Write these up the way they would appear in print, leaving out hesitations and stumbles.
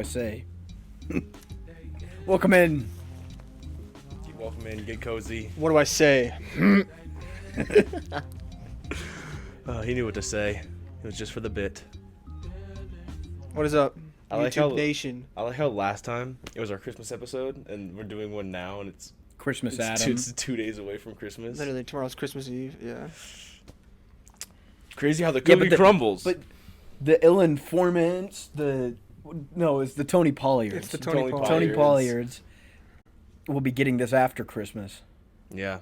say? Welcome in. Welcome in. Get cozy. What do I say? He knew what to say. It was just for the bit. What is up? I like YouTube how- Nation. I like how last time it was our Christmas episode, and we're doing one now, and it's Christmas it's Adam. 2 days away from Christmas. Literally tomorrow's Christmas Eve. Yeah. Crazy how the Yeah, cookie but crumbles. But the ill informants, it's the Tony Pollards. It's the Tony Pollards. Tony Pollards will be getting this after Christmas. yeah.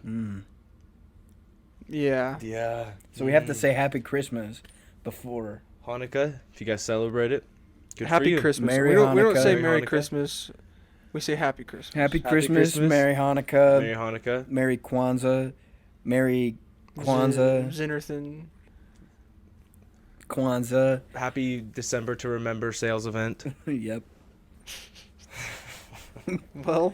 Yeah. Yeah. So we have to say Happy Christmas before. Hanukkah, if you guys celebrate it. Good for Happy you. Christmas. Merry we don't Hanukkah. say Merry Merry Hanukkah. Christmas. We say Happy Christmas. Happy Happy Christmas, Christmas. Merry Hanukkah, Merry Hanukkah. Merry Kwanzaa, Merry Kwanzaa, Zinnerthan. Kwanzaa. Happy December to Remember sales event. Yep. Well,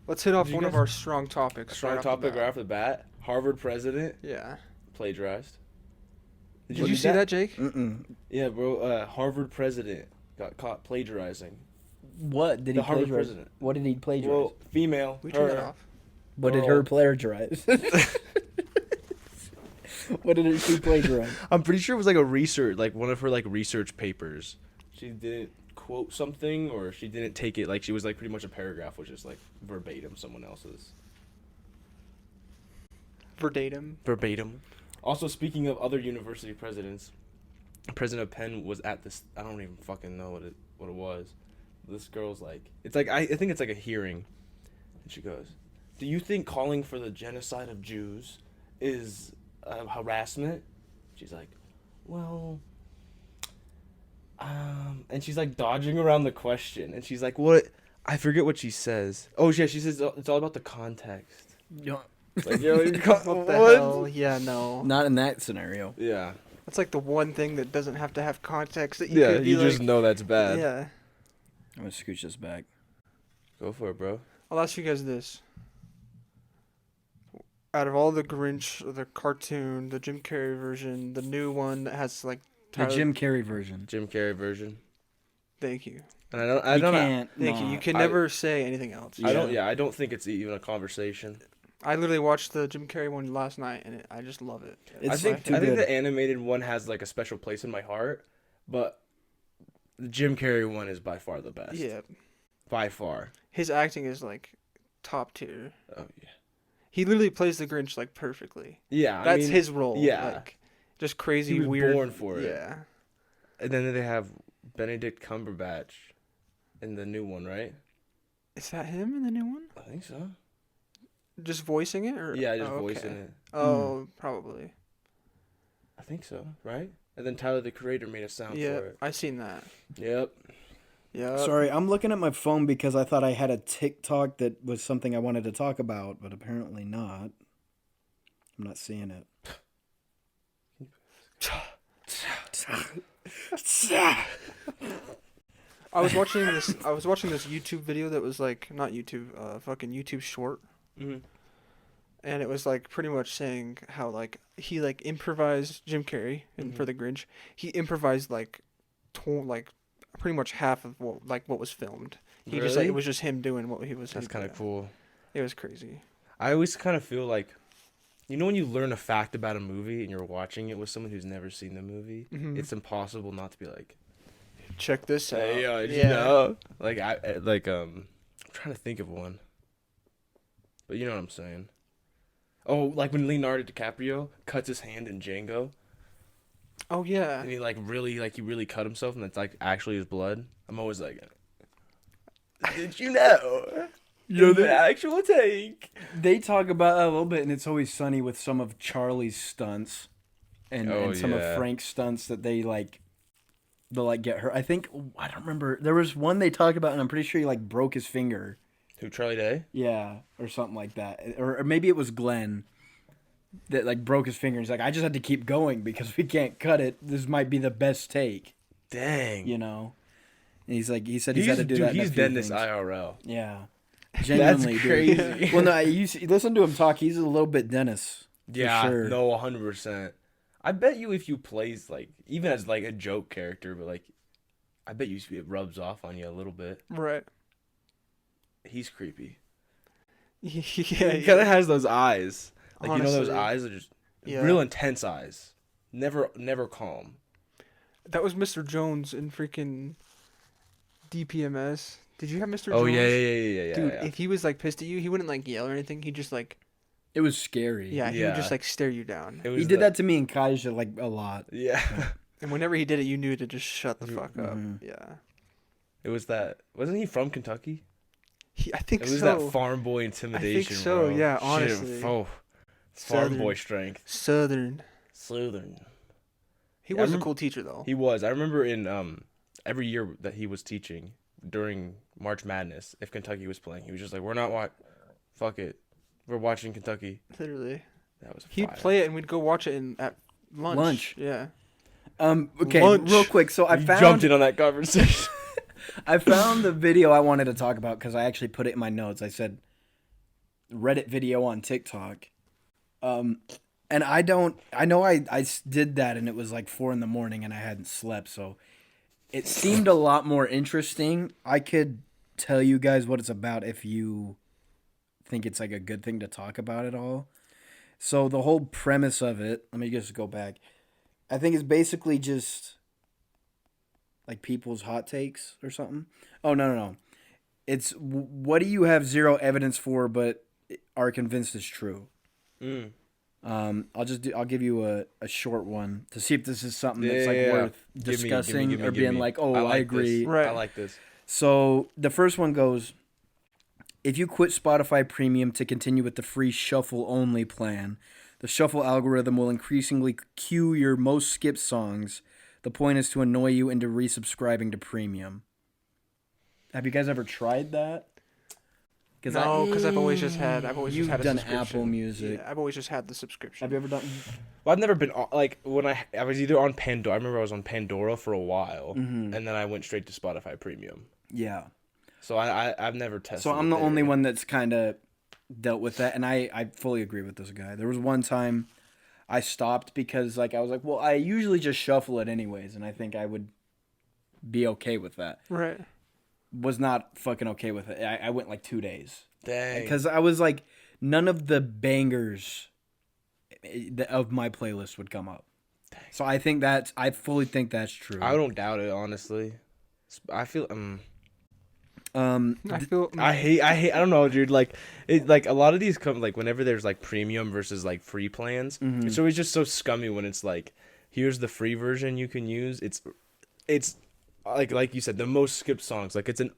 let's hit off Did you one of guys- our strong topics. Strong right off the topic bat. right off the bat. Harvard president Yeah. plagiarized. Did you see that, Jake? Mm-mm. Yeah, bro. Harvard president got caught plagiarizing. What did he The Harvard plagiarize? president. What did he plagiarize? Well, female. We turned that her. off. What did girl. her plagiarize? What did she plagiarize? I'm pretty sure it was like a research, like one of her like research papers. She didn't quote something, or she didn't take it. Like she was like pretty much a paragraph, which is like verbatim someone else's. Verbatim. Verbatim. Also, speaking of other university presidents, President of Penn was at this. I don't even fucking know what it was. This girl's like, it's like I think it's like a hearing, and she goes, "Do you think calling for the genocide of Jews is harassment?" She's like, "Well," and she's like dodging around the question, and she's like, "What?" I forget what she says. Oh yeah, she says it's all about the context. Like, yo, What the hell? Yeah, no. Not in that scenario. Yeah. That's like the one thing that doesn't have to have context. That you Yeah, could be you like, just know that's bad. Yeah. I'm gonna scooch this back. Go for it, bro. I'll ask you guys this. Out of all the Grinch, the cartoon, the Jim Carrey version, the new one that has like The Jim Carrey version. Jim Carrey version. Thank you. And I You don't can't. Thank you. You not. can never say anything else. I don't think it's even a conversation. I literally watched the Jim Carrey one last night, and I just love it. It's I think too good. the animated one has like a special place in my heart, but the Jim Carrey one is by far the best. Yeah. By far. His acting is like top tier. Oh yeah. He literally plays the Grinch like perfectly. Yeah. That's his role. yeah. Like, just crazy, He was weird. born for it. Yeah. And then they have Benedict Cumberbatch in the new one, right? Is that him in the new one? I think so. Just voicing it, or Yeah, just oh, voicing okay. it. Oh, probably. I think so, right? And then Tyler the Creator made a sound Yeah, for it. I seen that. Yep. Yeah. Sorry, I'm looking at my phone because I thought I had a TikTok that was something I wanted to talk about, but apparently not. I'm not seeing it. I was watching this. I was watching this YouTube video that was like not YouTube, fucking YouTube short, Mhm. and it was like pretty much saying how like he like improvised Jim Carrey and for the Grinch, he improvised like, pretty much half of what was filmed. He just like Really? it was just him doing what he was. That's kind of doing. cool. It was crazy. I always kind of feel like, you know, when you learn a fact about a movie and you're watching it with someone who's never seen the movie, Mhm. it's impossible not to be like, Check this out. "Hey, yeah. you know?" Like I'm trying to think of one, but you know what I'm saying. Oh, like when Leonardo DiCaprio cuts his hand in Django, Oh yeah. and he really cut himself, and that's like actually his blood. I'm always like, "Did you know? You're the actual take." They talk about it a little bit, and It's Always Sunny with some of Charlie's stunts and some of yeah. Frank's stunts that they'll get hurt. I think, I don't remember. There was one they talked about, and I'm pretty sure he like broke his finger. Who, Charlie Day? Yeah, or something like that. Or maybe it was Glenn that like broke his finger. He's like, I just had to keep going because we can't cut it. This might be the best take, Dang. you know? And he said he's had to do that. in a He's few Dennis things. IRL. Yeah. Genuinely, That's dude. crazy. Well, no, you listen to him talk. He's a little bit Dennis. Yeah, sure. no, 100%. I bet you if you plays like even as like a joke character, but like I bet you it rubs off on you a little bit. Right. He's creepy. Yeah. He kind of has those eyes. Like, you know, those Honestly, eyes are just yeah. real intense eyes. Never calm. That was Mr. Jones in freaking DPMS. Did you have Mr. Oh, Jones? yeah. Dude, yeah. if he was like pissed at you, he wouldn't like yell or anything. He'd just like, It was scary. yeah, he would just Yeah. like stare you down. It was He did that to me and Kaija like a lot. Yeah. And whenever he did it, you knew to just shut the fuck up. Mhm. Yeah. It was that. Wasn't he from Kentucky? I think It was so. that farm boy intimidation. so, bro. yeah, Shit, honestly. farm Southern. boy strength. Southern. Southern. He Yeah, I was a remember- cool teacher though. He was. I remember in every year that he was teaching during March Madness, if Kentucky was playing, he was just like, "We're not fuck it, we're watching Kentucky." Literally. That was He'd fire. play it and we'd go watch it at lunch. Lunch. Yeah. Okay, Lunch. real quick. So I You found jumped in on that conversation. I found the video I wanted to talk about because I actually put it in my notes. I said Reddit video on TikTok. And I know I did that and it was like 4 a.m. and I hadn't slept. So it seemed a lot more interesting. I could tell you guys what it's about if you think it's like a good thing to talk about at all. So the whole premise of it, let me just go back. I think it's basically just like people's hot takes or something. Oh, no. It's what do you have zero evidence for but are convinced is true. Mm. I'll give you a short one to see if this is something that's like Yeah. worth Give me, discussing give me. or being like, oh, I I like agree. This. Right. I like this. So the first one goes, if you quit Spotify Premium to continue with the free shuffle only plan, the shuffle algorithm will increasingly cue your most skipped songs. The point is to annoy you into resubscribing to Premium. Have you guys ever tried that? No, because I've always just had. You've a done subscription. Apple Music. Yeah, I've always just had the subscription. Have you ever done? Well, I've never been like when I was either on Pandora. I remember I was on Pandora for a while, Mhm. and then I went straight to Spotify Premium. Yeah. So I've never tested. So I'm it the there. only one that's kind of dealt with that, and I fully agree with this guy. There was one time I stopped because like I was like, well, I usually just shuffle it anyways, and I think I would be okay with that. Right. Was not fucking okay with it. I went like 2 days Dang. because I was like, none of the bangers of my playlist would come up. Dang. So I fully think that's true. I don't doubt it, honestly. I feel I feel. I hate I don't know, dude, like a lot of these come like whenever there's like premium versus like free plans, Mhm. it's always just so scummy when it's like here's the free version you can use. It's like you said, the most skipped songs. Like it's an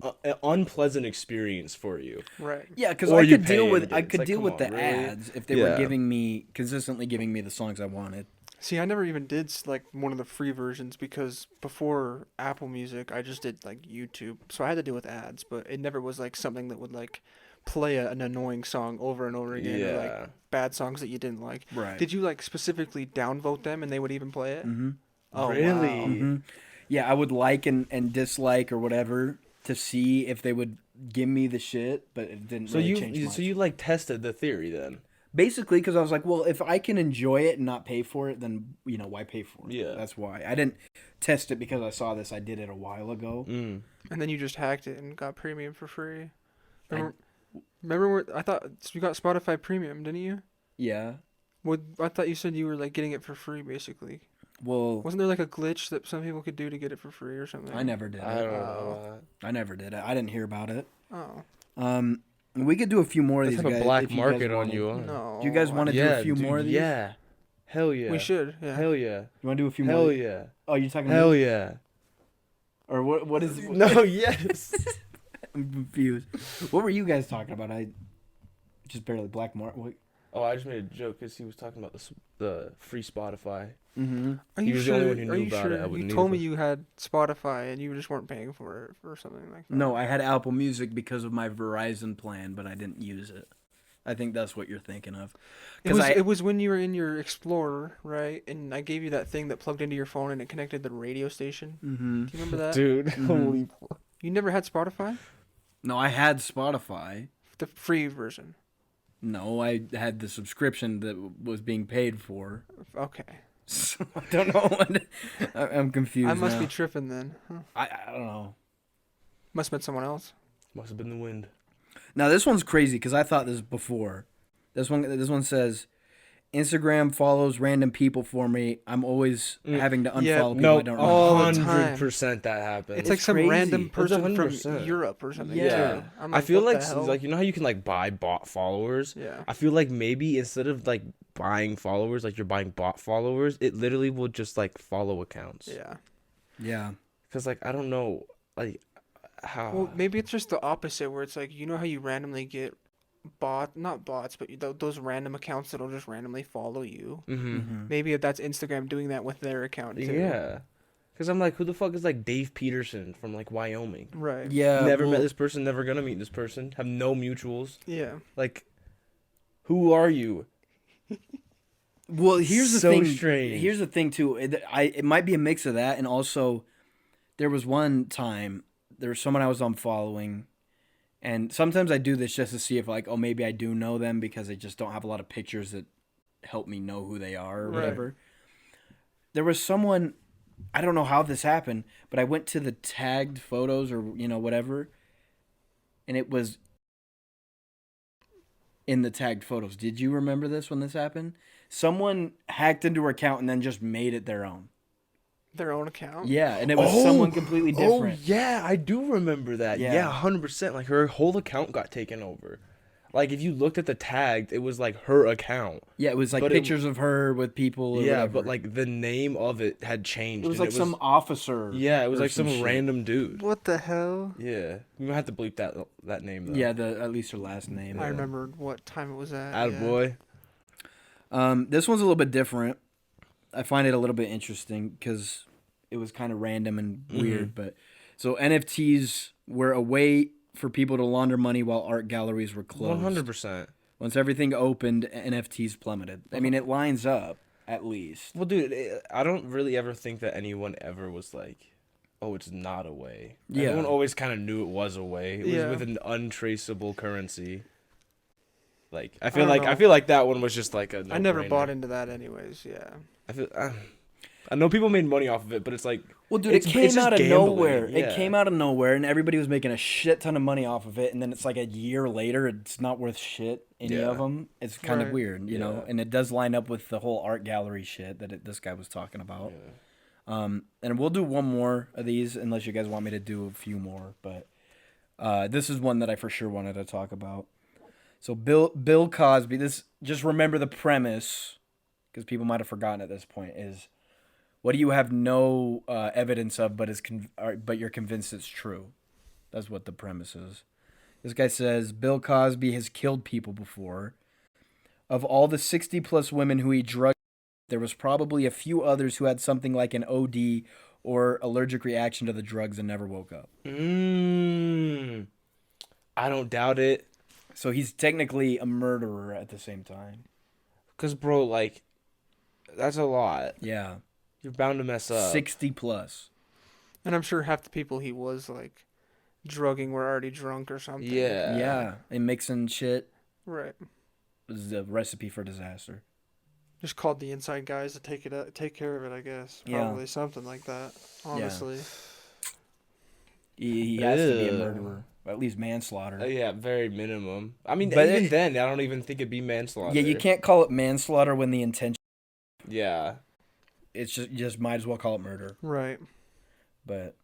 unpleasant experience for you. Right. Yeah, because Or I you could pay deal and with get it. I It's could like, deal come with on, the really? ads if they were Yeah. consistently giving me the songs I wanted. See, I never even did like one of the free versions because before Apple Music, I just did like YouTube, so I had to deal with ads. But it never was like something that would like play an annoying song over and over again, or Yeah. like bad songs that you didn't like. Right. Did you like specifically downvote them and they would even play it? Mm-hmm. Oh, Really? wow. Mm-hmm. Yeah, I would like and dislike or whatever to see if they would give me the shit, but it didn't So really change much. you like tested the theory then? Basically, because I was like, well, if I can enjoy it and not pay for it, then, why pay for it? Yeah. That's why. I didn't test it because I saw this. I did it a while ago. Mm. And then you just hacked it and got premium for free. Remember where I thought you got Spotify Premium, didn't you? Yeah. I thought you said you were like getting it for free, basically. Well, Wasn't there like a glitch that some people could do to get it for free or something? I never did I it. don't know. I never did it. I didn't hear about it. Oh. We could do a few more of Let's these have guys. a black if you guys market on wanted. you. Huh? No. Do you guys want to do a few dude, more of these? Yeah. Hell yeah. We should. Yeah. Hell yeah. You want to do a few more? Hell yeah. Oh, you're talking Hell about yeah. Or what is No, yes. I'm confused. What were you guys talking about? I just barely black mark. What? Oh, I just made a joke because he was talking about the free Spotify. Mm-hmm. Are He you was the sure? only one who Are knew you about sure? it. I You wouldn't told me either. you had Spotify and you just weren't paying for it or something like that. No, I had Apple Music because of my Verizon plan, but I didn't use it. I think that's what you're thinking of. It was when you were in your Explorer, right? And I gave you that thing that plugged into your phone and it connected the radio station. Mm-hmm. Do you remember that? Dude, Mhm. holy. You never had Spotify? No, I had Spotify. The free version. No, I had the subscription that was being paid for. Okay. So I don't know what. I'm confused. I must now. be tripping then. Huh. I don't know. Must have been someone else. Must have been the wind. Now this one's crazy because I thought this before. This one says, Instagram follows random people for me. I'm always having to unfollow Yeah, people No, I don't know. all the time. 100% that happens. It's like some crazy. random It's person from 100%. Europe or something. Yeah. Too. I'm I feel what like the hell? you know how you can like buy bot followers. Yeah. I feel like maybe instead of like buying followers, like you're buying bot followers, it literally will just like follow accounts. Yeah. Yeah. Because like I don't know, like how. Well, maybe it's just the opposite, where it's like, you know how you randomly get not bots, but those random accounts that'll just randomly follow you. Mm-hmm. Maybe that's Instagram doing that with their account too. Yeah. Because I'm like, who the fuck is like Dave Peterson from like Wyoming? Right. Yeah. Never well, met this person, never gonna meet this person, have no mutuals. Yeah. Like, who are you? Well, here's the So thing. strange. Here's the thing too. It might be a mix of that, and also there was one time there was someone I was unfollowing, and sometimes I do this just to see if like, oh, maybe I do know them because they just don't have a lot of pictures that help me know who they are or Right. whatever. There was someone, I don't know how this happened, but I went to the tagged photos or whatever, and it was in the tagged photos. Did you remember this when this happened? Someone hacked into her account and then just made it their own. Their own account. Yeah, and it was someone completely different. Oh yeah, I do remember that. Yeah. Yeah, 100%. Like her whole account got taken over. Like if you looked at the tagged, it was like her account. Yeah, it was like But pictures of her with people. Or Yeah, whatever. but like the name of it had changed. it was and like some officer. Yeah, it was or like some shit. random dude. What the hell? Yeah, we might have to bleep that name though. Yeah, at least her last name. I remember what time it was at. Attaboy. This one's a little bit different. I find it a little bit interesting because it was kind of random and weird. But so NFTs were a way for people to launder money while art galleries were closed. 100%. Once everything opened, NFTs plummeted. I mean, it lines up at least. Well, dude, I don't really ever think that anyone ever was like, "Oh, it's not a way." Yeah. Everyone always kind of knew it was a way. It was Yeah. with an untraceable currency. Like I I feel don't like know. I feel like that one was just like a. I never no-brainer. bought into that anyways. Yeah. I know people made money off of it, but it's like, Well, dude, it's it came just out of gambling, nowhere. yeah. It came out of nowhere, and everybody was making a shit ton of money off of it. And then it's like a year later, it's not worth shit. Any Yeah. of them. It's kind of Right. weird, you know. Yeah. And it does line up with the whole art gallery shit that this guy was talking about. And we'll do one more of these, unless you guys want me to do a few more. But this is one that I for sure wanted to talk about. So Bill Cosby. This, just remember the premise, because people might have forgotten at this point, is what do you have no evidence of, but you're convinced it's true. That's what the premise is. This guy says Bill Cosby has killed people before. Of all the 60-plus women who he drugged, there was probably a few others who had something like an OD or allergic reaction to the drugs and never woke up. I don't doubt it. So he's technically a murderer at the same time. Cause bro, like, that's a lot. Yeah. You're bound to mess up. 60 plus. And I'm sure half the people he was like drugging were already drunk or something. Yeah. Yeah. And mixing shit Right. is a recipe for disaster. Just called the inside guys to take care of it, I guess. Yeah. Probably something like that. Honestly. He has to be a Ew. murderer. At least manslaughter. Yeah, very minimum. I mean, But even it- then, I don't even think it'd be manslaughter. Yeah, you can't call it manslaughter when the intention. Yeah. It's just, you just might as well call it murder. Right. But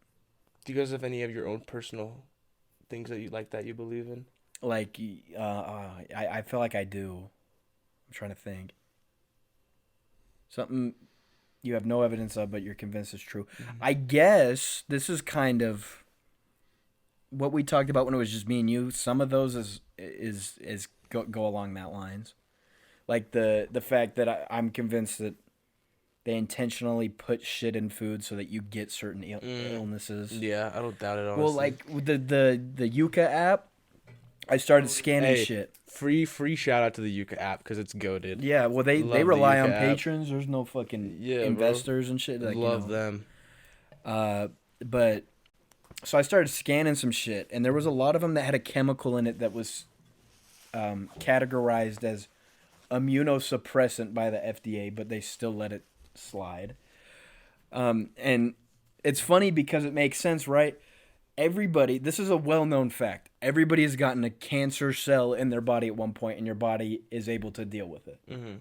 Do you guys have any of your own personal things that you like that you believe in? like, I feel like I do. I'm trying to think. Something you have no evidence of, but you're convinced is true. I guess this is kind of what we talked about when it was just me and you. Some of those is go along that lines, like the fact that I'm convinced that they intentionally put shit in food so that you get certain illnesses. Yeah, I don't doubt it. Honestly. Well, like with the Yuka app, I started scanning shit. Free shout out to the Yuka app because it's goated. Yeah, well they Love the rely on Yuka app. patrons. There's no fucking investors and shit. Like, Love them. But so I started scanning some shit, and there was a lot of them that had a chemical in it that was categorized as immunosuppressant by the FDA, but they still let it slide. And it's funny because it makes sense, right? Everybody, this is a well-known fact. Everybody has gotten a cancer cell in their body at one point, and your body is able to deal with it. Mm-hmm.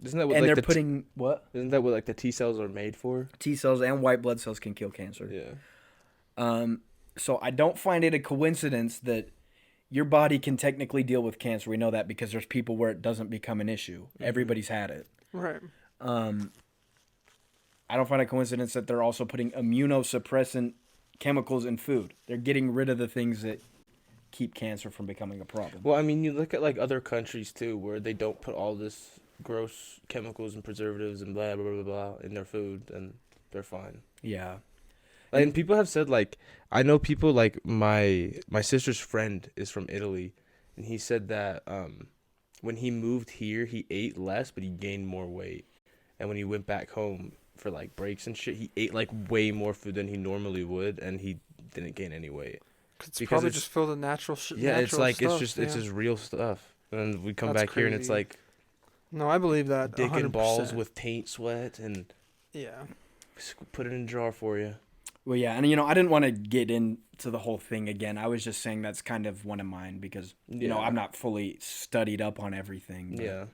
Isn't that what And like they're putting what? Isn't that what like the T cells are made for? T cells and white blood cells can kill cancer. Yeah. So I don't find it a coincidence that your body can technically deal with cancer. We know that because there's people where it doesn't become an issue. Mm-hmm. Everybody's had it. Right. I don't find a coincidence that they're also putting immunosuppressant chemicals in food. They're getting rid of the things that keep cancer from becoming a problem. Well, I mean, you look at like other countries too, where they don't put all this gross chemicals and preservatives and blah blah blah blah in their food, and they're fine. Yeah. And people have said, like, I know people like my sister's friend is from Italy, and he said that when he moved here, he ate less, but he gained more weight, and when he went back home for like breaks and shit, he ate like way more food than he normally would, and he didn't gain any weight. It's probably just filled with natural shit. Yeah, natural it's like stuff, it's just real stuff, and we come That's back here and it's crazy. like No, I believe that. dick 100%. and balls with taint sweat, and Yeah. put it in a jar for you. Well, yeah, and I didn't want to get into the whole thing again. I was just saying that's kind of one of mine because I'm not fully studied up on everything. But, Yeah.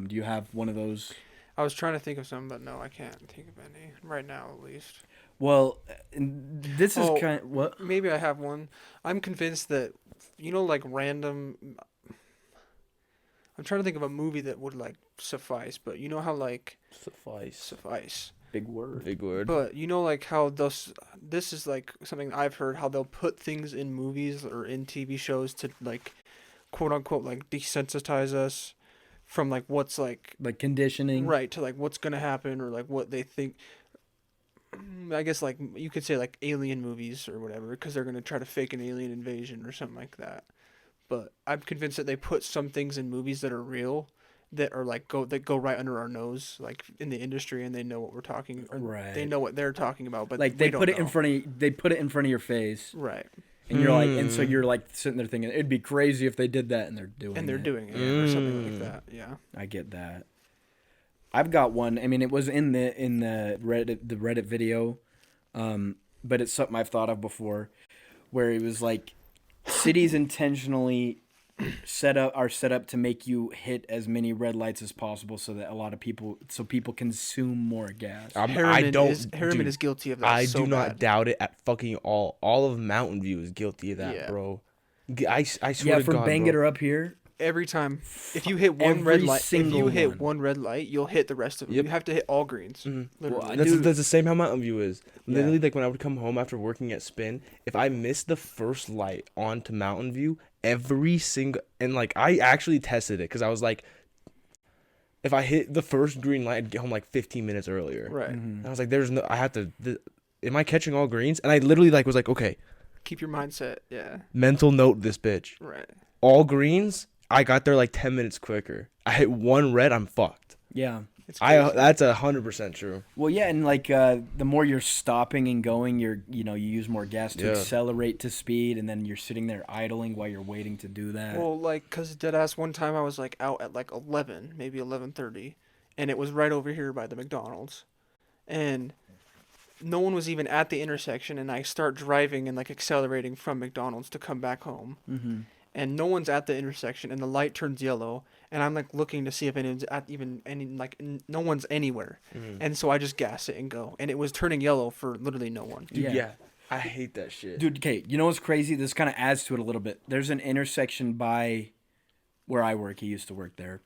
Do you have one of those? I was trying to think of some, but no, I can't think of any right now, at least. Well, this is kind of what. Maybe I have one. I'm convinced that, like random. I'm trying to think of a movie that would like suffice, but you know how like suffice. Big word. Big word. But like how this is like something I've heard, how they'll put things in movies or in TV shows to like quote unquote like desensitize us from like what's like conditioning, right, to like what's gonna happen or like what they think. I guess like you could say like alien movies or whatever, because they're gonna try to fake an alien invasion or something like that. But I'm convinced that they put some things in movies that are real, that are like go right under our nose, like in the industry, and they know what we're talking. Right. They know what they're talking about, but like they put it in front of they put it in front of your face, right. And you're like, and so you're like sitting there thinking it'd be crazy if they did that, and they're doing it or something like that. Yeah, I get that. I've got one. I mean, it was in the Reddit video, but it's something I've thought of before, where it was like cities intentionally set up to make you hit as many red lights as possible, so that people consume more gas. Harriman is guilty of that. I so do not bad. doubt it at fucking all. All of Mountain View is guilty of that, bro. I swear to for God, Bang bro. It or Up here. Every time, if you hit one red light, one red light, you'll hit the rest of them. Yep. You have to hit all greens. Mm-hmm. Literally. Well, that's the same how Mountain View is. Literally, like when I would come home after working at Spin, if I missed the first light onto Mountain View, and like I actually tested it because I was like, if I hit the first green light, I'd get home like 15 minutes earlier. Right. Mm-hmm. And I was like, am I catching all greens? And I literally like was like, okay, keep your mindset. Yeah. mental note this bitch. Right. All greens. I got there like 10 minutes quicker. I hit one red, I'm fucked. Yeah. That's 100% true. Well, yeah, and like the more you're stopping and going, you use more gas to accelerate to speed, and then you're sitting there idling while you're waiting to do that. Well, like, cause deadass one time I was like out at like 11, maybe 11:30, and it was right over here by the McDonald's, and no one was even at the intersection, and I start driving and like accelerating from McDonald's to come back home. Mm-hmm. And no one's at the intersection, and the light turns yellow, and I'm like looking to see if anyone's at no one's anywhere, and so I just gas it and go, and it was turning yellow for literally no one. Dude, yeah. I hate that shit. Dude, okay, you know what's crazy? This kind of adds to it a little bit. There's an intersection by where I work. He used to work there,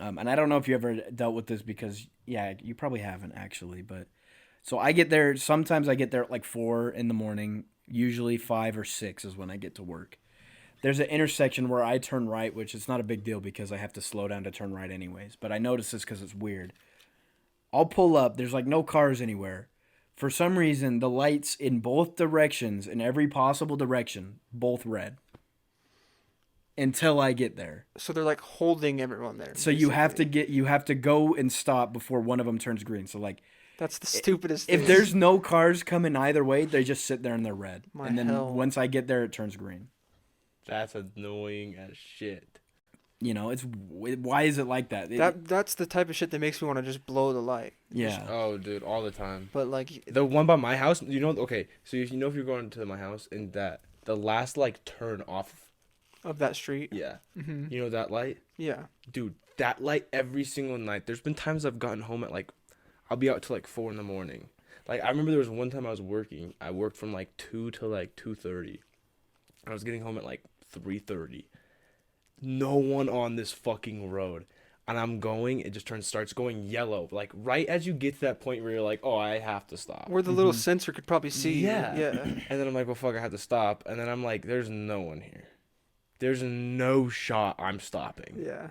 and I don't know if you ever dealt with this because you probably haven't actually, but so I get there. Sometimes I get there at like 4 a.m. Usually 5 or 6 is when I get to work. There's an intersection where I turn right, which is not a big deal because I have to slow down to turn right anyways. But I notice this because it's weird. I'll pull up. There's like no cars anywhere. For some reason, the lights in both directions, in every possible direction, both red. Until I get there. So they're like holding everyone there. So basically. you have to go and stop before one of them turns green. So like. That's the stupidest thing. If there's no cars coming either way, they just sit there and they're red. And then hell. once I get there, it turns green. That's annoying as shit. why is it like that? That's the type of shit that makes me want to just blow the light. Yeah. Oh, dude, all the time. But like The one by my house, okay, so if you're going to my house and the last like turn off of that street. Yeah. Mm-hmm. You know that light? Yeah. Dude, that light every single night. There's been times I've gotten home at I'll be out till 4 a.m. Like I remember there was one time I was working. I worked from 2 to 2:30. I was getting home at 3:30. No one on this fucking road. And I'm going, it just starts going yellow. Right as you get to that point where you're like, oh, I have to stop. Where the little sensor could probably see. Yeah. Yeah. And then I'm like, well, fuck, I have to stop. And then I'm like, there's no one here. There's no shot I'm stopping. Yeah.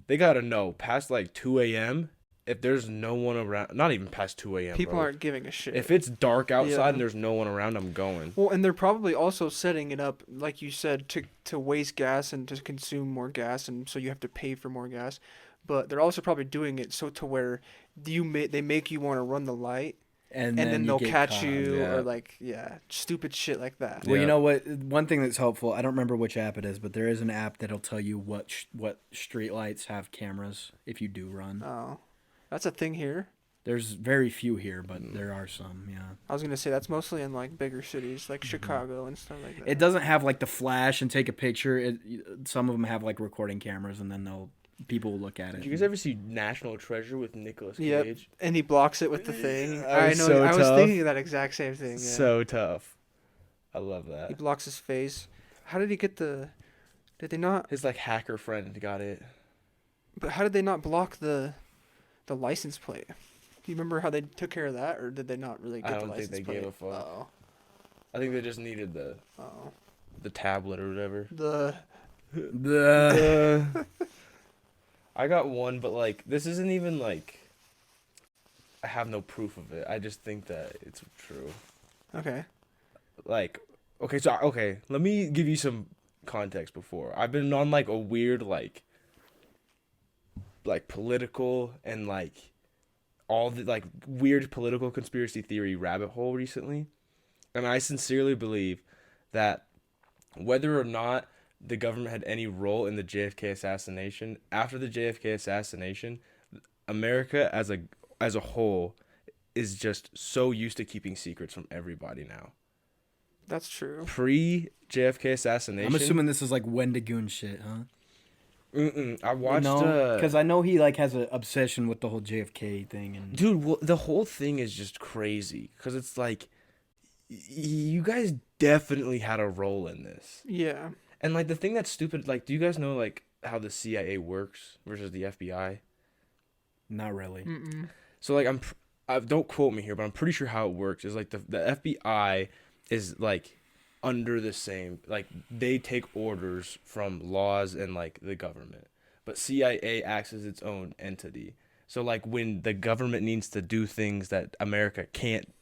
They gotta know, past 2 a.m., if there's no one around, not even past 2 a.m. People aren't giving a shit. If it's dark outside and there's no one around, I'm going. Well, and they're probably also setting it up, like you said, to waste gas and to consume more gas, and so you have to pay for more gas. But they're also probably doing it so to where they make you want to run the light, and then they'll catch caught. you, or stupid shit like that. Well, you know what? One thing that's helpful, I don't remember which app it is, but there is an app that'll tell you what street lights have cameras if you do run. Oh, that's a thing here. There's very few here, but there are some, yeah. I was going to say that's mostly in bigger cities like Chicago and stuff like that. It doesn't have the flash and take a picture. Some of them have recording cameras, and then people will look at it. Did you guys ever see National Treasure with Nicolas Cage? Yep. And he blocks it with the thing. I know. So I was thinking of that exact same thing. Yeah. So tough. I love that. He blocks his face. How did he get did they not? His hacker friend got it. But how did they not block the license plate? Do you remember how they took care of that, or did they not really get the license plate? I don't think they gave a fuck. Oh. I think they just needed the tablet or whatever. I got one, but this isn't even I have no proof of it. I just think that it's true. Okay. Okay, let me give you some context before. I've been on a weird political and all the weird political conspiracy theory rabbit hole recently. And I sincerely believe that whether or not the government had any role in the JFK assassination, after the JFK assassination, America as a whole is just so used to keeping secrets from everybody now. That's true. Pre-JFK assassination. I'm assuming this is Wendigoon shit, huh? I watched because I know he has an obsession with the whole JFK thing, and dude, the whole thing is just crazy because it's you guys definitely had a role in this. Yeah. And the thing that's stupid, do you guys know how the CIA works versus the FBI? Not really. Mm-mm. So don't quote me here, but I'm pretty sure how it works is the FBI is under the same, they take orders from laws and the government, but CIA acts as its own entity. So when the government needs to do things that America can't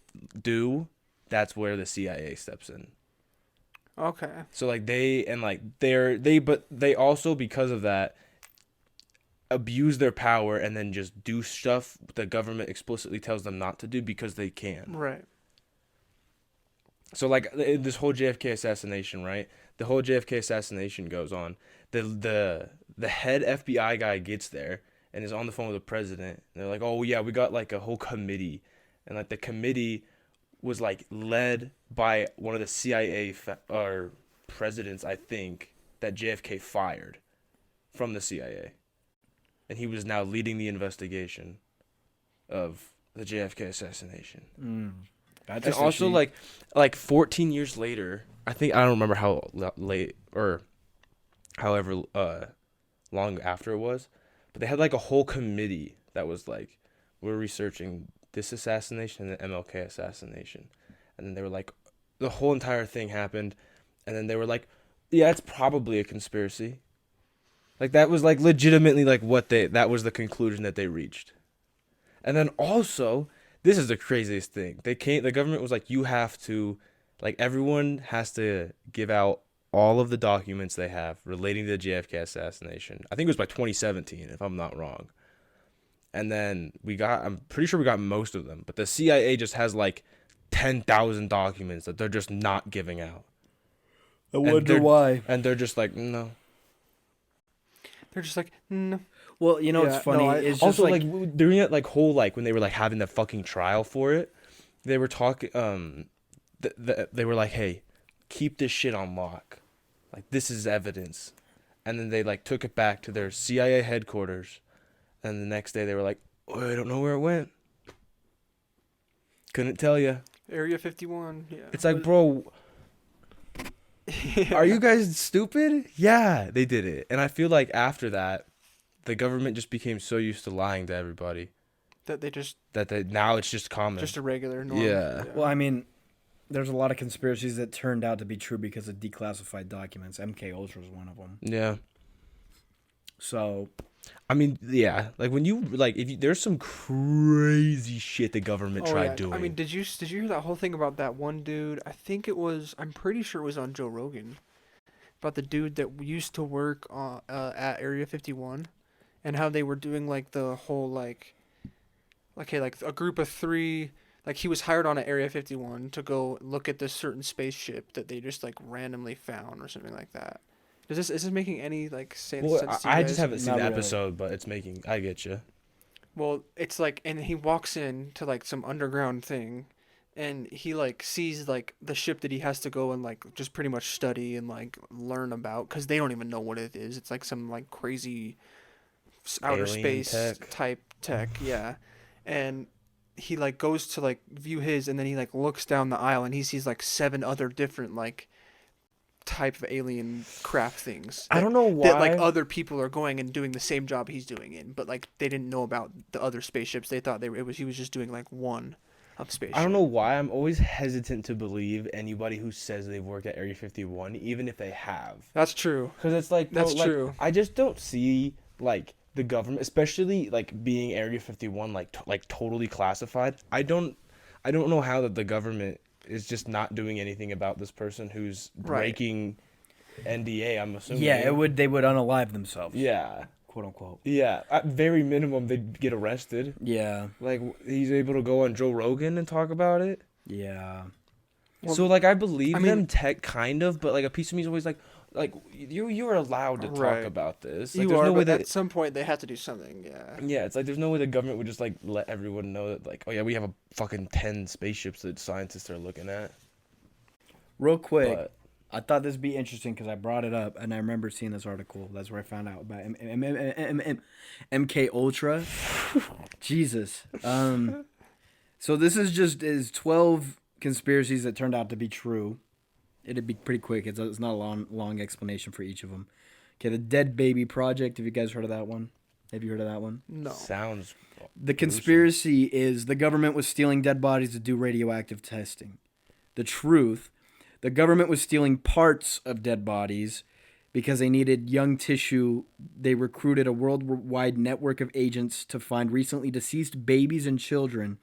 do, that's where the CIA steps in. Okay. So but they also, because of that, abuse their power and then just do stuff the government explicitly tells them not to do because they can. Right. So this whole JFK assassination, right? The whole JFK assassination goes on. The head FBI guy gets there and is on the phone with the president. And they're like, "Oh yeah, we got a whole committee," and the committee was led by one of the CIA or presidents, I think, that JFK fired from the CIA, and he was now leading the investigation of the JFK assassination. That's and also, 14 years later, I don't remember how late or however long after it was, but they had a whole committee that was we're researching this assassination and the MLK assassination. And then they were the whole entire thing happened, and then they were yeah, it's probably a conspiracy. That was legitimately that was the conclusion that they reached. And then also, this is the craziest thing. The government was you have to, everyone has to give out all of the documents they have relating to the JFK assassination. I think it was by 2017, if I'm not wrong. And then I'm pretty sure we got most of them, but the CIA just has 10,000 documents that they're just not giving out. I wonder why. And they're just no. They're just like, no. Well, you know Yeah, what's funny? no, It's Also, just like during that like whole like when they were like having the fucking trial for it, they were talking. They were like, "Hey, keep this shit on lock. Like this is evidence." And then they like took it back to their CIA headquarters, and the next day they were like, "Oh, I don't know where it went. Couldn't tell you." Area 51. Yeah. It's like, bro, are you guys stupid? Yeah, they did it. And I feel like after that, the government just became so used to lying to everybody that they just now it's just common. just a regular norm. Yeah. well, I mean, there's a lot of conspiracies that turned out to be true because of declassified documents. MK Ultra was one of them. Yeah. So, I mean, yeah, like when you like if you, there's some crazy shit the government tried doing. I mean, did you hear that whole thing about that one dude? I'm pretty sure it was on Joe Rogan, about the dude that used to work at Area 51, and how they were doing like the whole like a group of 3. Like he was hired on at Area 51 to go look at this certain spaceship that they just like randomly found or something like that. Is this making any like sense to you guys? I just haven't seen Not the really. episode, but it's making. I get you. Well, it's like, and he walks in to like some underground thing, and he like sees like the ship that he has to go and like just pretty much study and like learn about, because they don't even know what it is. It's like some like crazy outer Alien space tech. type tech, yeah. And he like goes to like view his, and then he like looks down the aisle and he sees like 7 other different like type of alien craft things. I don't know why. That like other people are going and doing the same job he's doing in, but like they didn't know about the other spaceships. They thought he was just doing like one of spaceship. I don't know why I'm always hesitant to believe anybody who says they've worked at Area 51, even if they have. That's true. Because it's like, That's like, true. I just don't see like the government, especially like being Area 51, like totally classified. I don't know how that the government is just not doing anything about this person who's breaking NDA. I'm assuming. yeah, they would unalive themselves. Yeah. Quote unquote. Yeah. At very minimum, they'd get arrested. Yeah. Like he's able to go on Joe Rogan and talk about it. Yeah. Well, So like I believe I mean- them tech kind of, but like a piece of me is always like you are allowed to talk Right. about this. Like, You there's are, no way but that at some point they have to do something. Yeah. yeah, it's like there's no way the government would just like let everyone know that like, oh yeah, we have a fucking 10 spaceships that scientists are looking at. Real quick, But I thought this would be interesting because I brought it up and I remember seeing this article. That's where I found out about MK Ultra. Jesus. So this is 12 conspiracies that turned out to be true. It'd be pretty quick. It's not a long explanation for each of them. Okay, the Dead Baby Project. Have you guys heard of that one? Have you heard of that one? No. sounds The conspiracy is the government was stealing dead bodies to do radioactive testing. The truth, the government was stealing parts of dead bodies because they needed young tissue. They recruited a worldwide network of agents to find recently deceased babies and children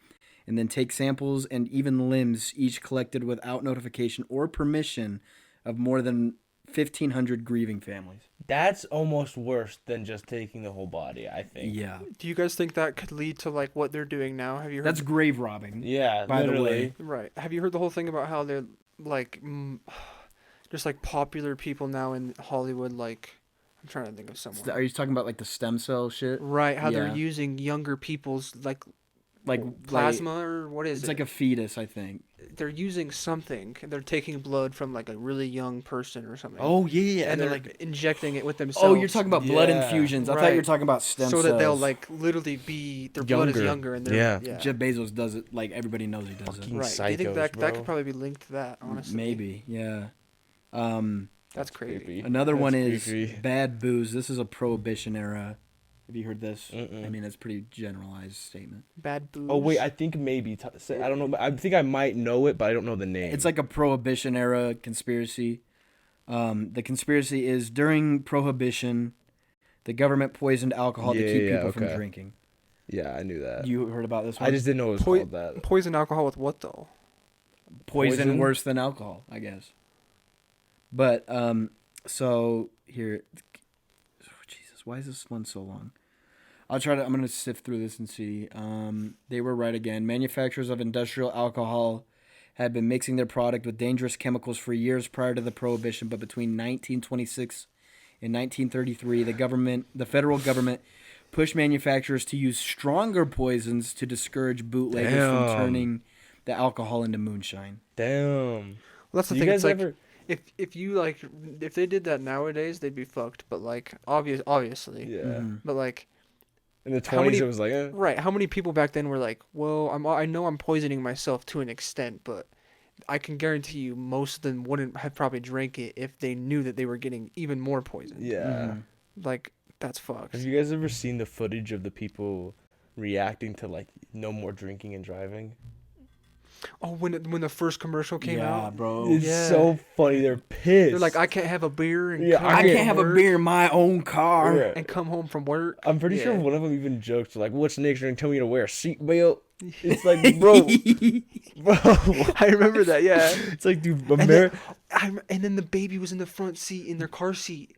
and then take samples and even limbs, each collected without notification or permission of more than 1,500 grieving families. That's almost worse than just taking the whole body, I think. Yeah. Do you guys think that could lead to like what they're doing now? Have you heard? That's grave robbing. Yeah, By the literally. way. Right. Have you heard the whole thing about how they're like just like popular people now in Hollywood? Like, I'm trying to think of someone. Are you talking about like the stem cell shit? Right. How Yeah. they're using younger people's like Like plasma or what is It's it? like a fetus, I think. They're using something. They're taking blood from like a really young person or something. Oh yeah, And they're like injecting it with themselves. oh, you're talking about blood Yeah. infusions. I thought Right. you were talking about stem so cells. that they'll like literally be their blood is Younger. younger and they're Yeah. Jeff Bezos does it. Like everybody knows he does Fucking it. right. Do you think psychos, that bro. could probably be linked to that? Honestly, Maybe, yeah. That's crazy. creepy. Another That's one is creepy. bad booze. This is a prohibition era. Have you heard this? Mm-mm. I mean, it's a pretty generalized statement. Bad booze. Oh wait, I think maybe I don't know. I think I might know it, but I don't know the name. It's like a prohibition era conspiracy. The conspiracy is during prohibition, the government poisoned alcohol to keep people from okay. drinking. Yeah, I knew that. You heard about this one? I just didn't know it was called that. Poison alcohol with what though? Poison worse than alcohol, I guess. But so here, oh, Jesus, why is this one so long? I'm gonna sift through this and see. They were right again. Manufacturers of industrial alcohol had been mixing their product with dangerous chemicals for years prior to the prohibition, but between 1926 and In 1933, the federal government pushed manufacturers to use stronger poisons to discourage bootleggers from turning the alcohol into moonshine. Damn. Well, that's the thing. It's like if they did that nowadays, they'd be fucked. But like obviously, Yeah. Mm-hmm. But like in the 20s, it was like, right. How many people back then were like, well, I know I'm poisoning myself to an extent, but I can guarantee you most of them wouldn't have probably drank it if they knew that they were getting even more poison. Yeah. Mm-hmm. Like, that's fucked. Have you guys ever seen the footage of the people reacting to, like, no more drinking and driving? Oh, when the first commercial came out? Yeah, bro. It's so funny. They're pissed. They're like, I can't have a beer and I can't have a beer in my own car. Yeah. and come home from work. I'm pretty sure one of them even joked, like, what's next? You're going to tell me to wear a seatbelt? It's like, bro. I remember that, yeah. It's like, dude, and then the baby was in the front seat, in their car seat.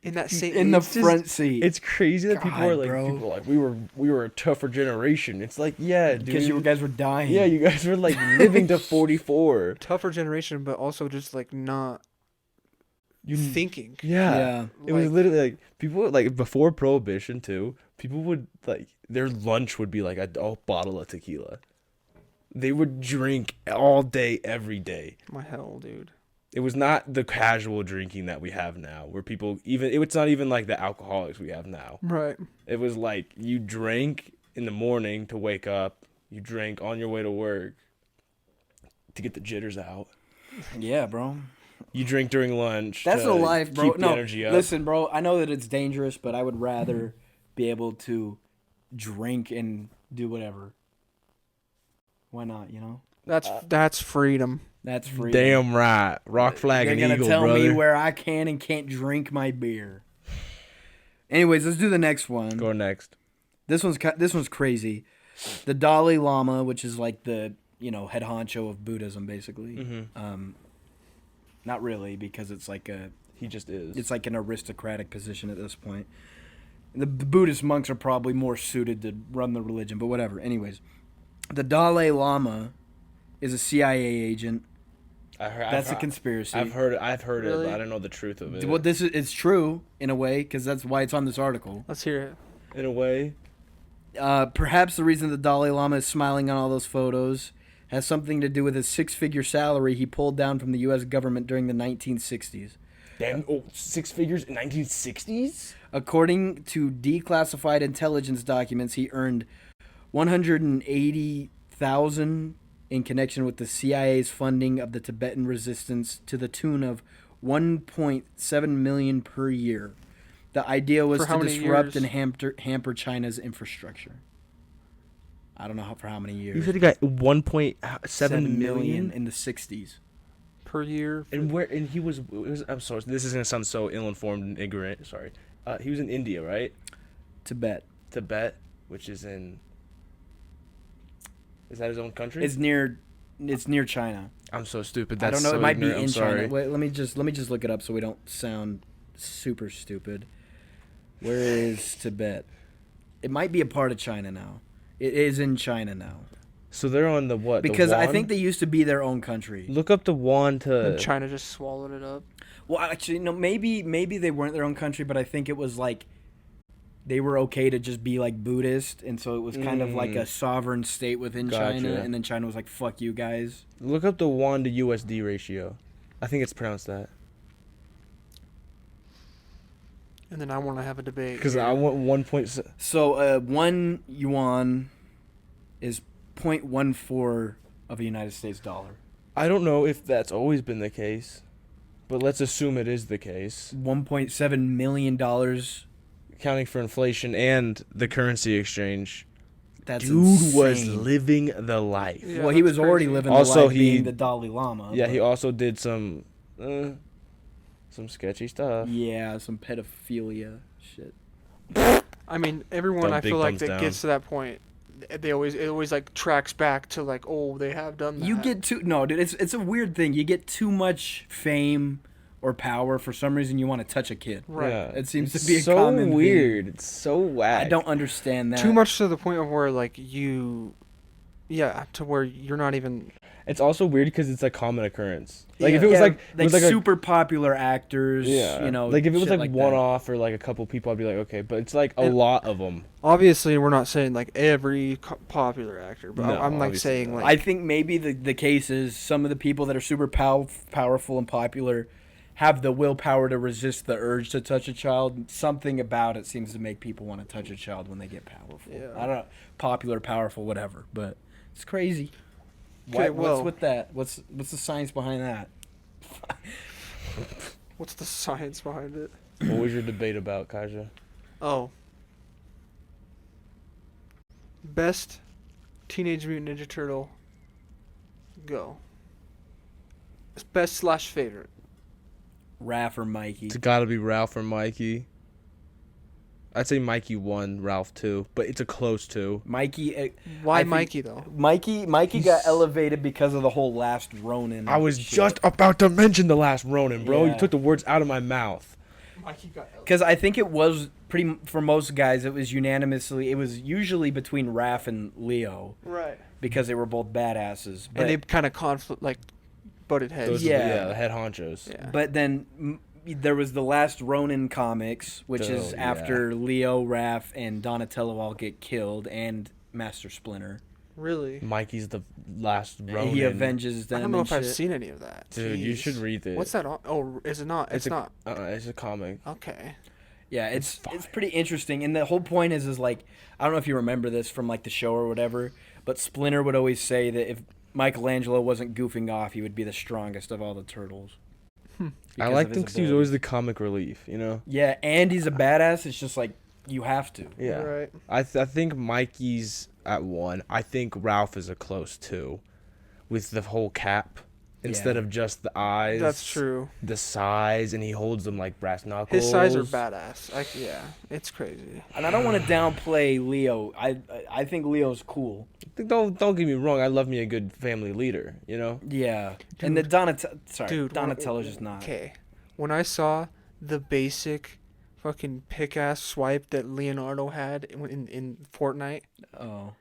In that same front seat. It's crazy that people are like, bro. we were a tougher generation. It's like, yeah, dude. Because you guys were dying. Yeah, you guys were like living to 44. Tougher generation, but also just like not thinking. Yeah. It was literally like people like before Prohibition too. People would like their lunch would be like a bottle of tequila. They would drink all day, every day. My hell, dude. It was not the casual drinking that we have now, where people it's not even like the alcoholics we have now. Right. It was like you drank in the morning to wake up, you drank on your way to work to get the jitters out. Yeah, bro. You drink during lunch. That's a life, bro. Keep the energy up. Listen, bro. I know that it's dangerous, but I would rather be able to drink and do whatever. Why not? You know. That's freedom. That's freedom. Damn right. Rock flag and eagle, brother. You're gonna tell me where I can and can't drink my beer. Anyways, let's do the next one. Go next. This one's crazy. The Dalai Lama, which is like the head honcho of Buddhism, basically. Mm-hmm. Not really, because it's like he just is. It's like an aristocratic position at this point. The Buddhist monks are probably more suited to run the religion, but whatever. Anyways, the Dalai Lama is a CIA agent. That's a conspiracy. I've heard Really? it, but I don't know the truth of it. Well, it's true in a way, because that's why it's on this article. Let's hear it. In a way. Perhaps the reason the Dalai Lama is smiling on all those photos has something to do with his six-figure salary he pulled down from the U.S. government during the 1960s. Damn, 6 figures in 1960s? According to declassified intelligence documents, he earned $180,000 in connection with the CIA's funding of the Tibetan resistance to the tune of $1.7 million per year. The idea was to disrupt and hamper China's infrastructure. I don't know for how many years. You said he got 1.7 million in the 60s per year. And he was I'm sorry, this is gonna sound so ill-informed and ignorant. Sorry. He was in India, right? Tibet, which is in. Is that his own country? It's near China. I'm so stupid. I don't know. So it might ignorant. be in China. China. Wait, let me just look it up so we don't sound super stupid. Where is Tibet? It might be a part of China now. It is in China now. So they're on the what? Because the I think they used to be their own country. Look up the yuan to. And China just swallowed it up. Well, actually, no. Maybe they weren't their own country, but I think it was like they were okay to just be like Buddhist, and so it was kind of like a sovereign state within China, and then China was like, "Fuck you guys." Look up the yuan to USD ratio. I think it's pronounced that. And then I want to have a debate. Because I want 1.7. So 1 yuan is 0.14 of a United States dollar. I don't know if that's always been the case, but let's assume it is the case. $1.7 million. Accounting for inflation and the currency exchange. That's Dude insane. was living the life. Yeah, well, he was crazy. already living Also, the life he- being the Dalai Lama. Yeah, but- he also did some sketchy stuff. Yeah, some pedophilia shit. I mean, everyone Dumb I big feel like thumbs that down. gets to that point, it always like tracks back to like, oh, they have done that. You get dude, it's a weird thing. You get too much fame or power for some reason. You want to touch a kid. Right. Yeah. It seems It's to be a so common weird. thing. It's so whack. I don't understand that. too much to the point of where like you Yeah, to where you're not even. It's also weird because it's a common occurrence. Like Yeah. if it was like it was like super popular actors, you know, like if it was shit like that. one off or like a couple people, I'd be like, okay, but it's like a lot of them. Obviously, we're not saying like every popular actor, but No, I'm like obviously saying not. like I think maybe the case is some of the people that are super powerful and popular have the willpower to resist the urge to touch a child. Something about it seems to make people want to touch a child when they get powerful. Yeah. I don't know, popular, powerful, whatever, but it's crazy. Okay, What's with that? What's the science behind that? what's the science behind it? What was your debate about, Kaja? Oh. Best Teenage Mutant Ninja Turtle. Go. Best / favorite. Raph or Mikey? It's got to be Ralph or Mikey. I'd say Mikey 1, Ralph 2, but it's a close 2. Mikey. Why I think Mikey though? Mikey got elevated because of the whole Last Ronin. I was shit. just about to mention The Last Ronin, bro. Yeah. You took the words out of my mouth. Mikey got Because I think it was for most guys, it was usually between Raph and Leo right. because they were both badasses. But, And they kind of butted heads. Those Yeah. the head honchos. Yeah. but then there was the Last Ronin comics, which is Oh, yeah. after Leo, Raph, and Donatello all get killed, and Master Splinter. Really? Mikey's the last Ronin. He avenges them. I don't know and if I've shit. seen any of that. Dude, you Jeez. should read it. What's that on? Oh, is it not? It's not. It's a comic. Okay. Yeah, it's fire. pretty interesting, and the whole point is like, I don't know if you remember this from like the show or whatever, but Splinter would always say that if Michelangelo wasn't goofing off, he would be the strongest of all the turtles. I Because like of his thinks he was abilities. always the comic relief, you know? Yeah, and he's a badass. It's just like you have to. Yeah. Right. I think Mikey's at 1. I think Ralph is a close 2 with the whole cap instead Yeah. of just the eyes. That's true. The size, and he holds them like brass knuckles. His size are badass. Yeah, it's crazy. And I don't want to downplay Leo. I think Leo's cool. Don't get me wrong. I love me a good family leader, you know? Yeah, and the Dude, Donatello's just not. Okay, when I saw the basic fucking pick-ass swipe that Leonardo had in Fortnite, Oh,